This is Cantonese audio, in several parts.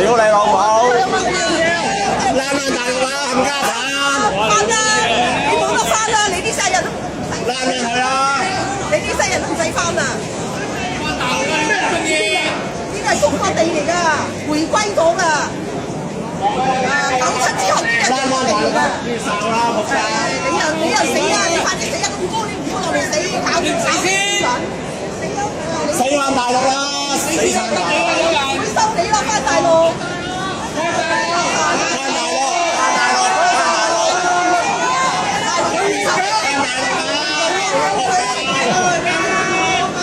屌你老母！拉翻大陸啦，冚家鏟！翻啦，你冇得翻啦，你啲世人都拉翻佢啦！你啲世人都唔使翻啦。翻大陸啦！呢個係中國地嚟㗎，回歸咗㗎。97之後呢個中國地嚟㗎。受啦，仆街！你又死啊！你快啲死啊！咁多你唔好落嚟死，搞死先！死翻大陸啦！死晒大陸！會收你啦，翻大陸！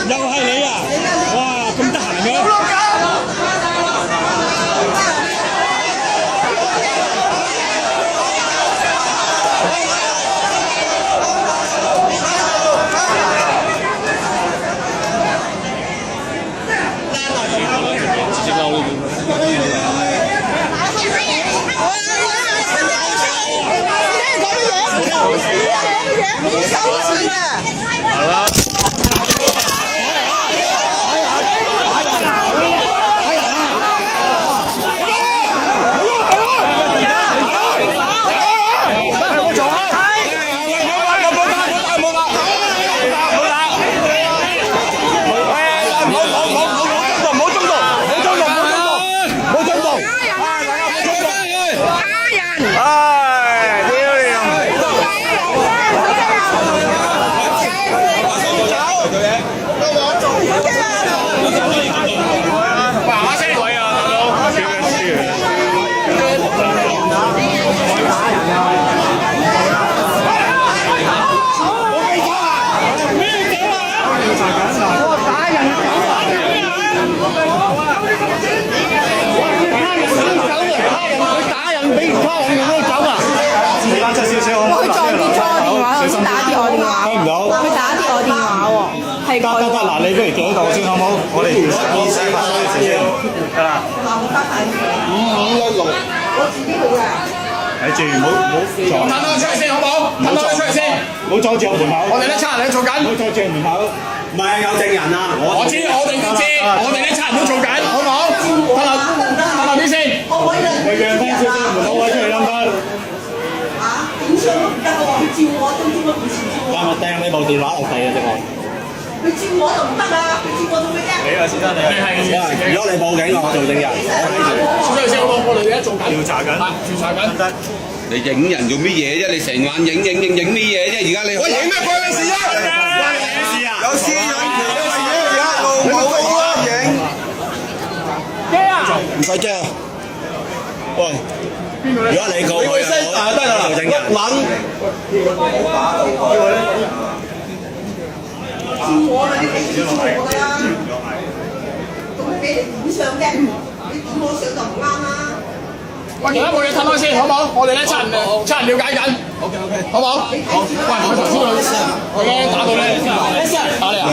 又係你啊！哇，咁得閒嘅！直接嬲呢邊。係啦。得，嗱，你不如企喺度先好唔好？我哋意思發生嘅事先，得啦。5516，我自己去嘅。睇住，唔好撞。等我出去先，好唔好？等我出去先，唔好阻住我門口。我哋呢7人喺做緊。唔好阻住門口。唔係有證人啊！我知，我哋都知，我哋呢7人都做緊，好唔好？得啦啲先。你讓翻少少門口位出嚟啦，唔該。點算都唔得喎，佢照我都照我以前照我。我掟你部電話落地啊！即係。佢照我就唔得啊！佢照我做咩啫？你啊，先生你係。如果你報警，我做證人。我睇住。先，我哋而家做緊調查緊。調查緊。得。你影人做乜嘢啫？你成晚影乜嘢啫？而家你我影咩關你事啊？關你事啊！有私隱權嘅事啊！而家冇啊影。驚啊！唔使驚。喂，如果你告佢，我做證人。我啦，你俾錢我㗎啦，仲俾你點上啫？你點我上就唔啱啦。喂，其他冇嘢褪開先，好唔好？我哋咧7人了解緊。OK， 好唔好？好。喂，我頭先我已經打到咧，打你啊！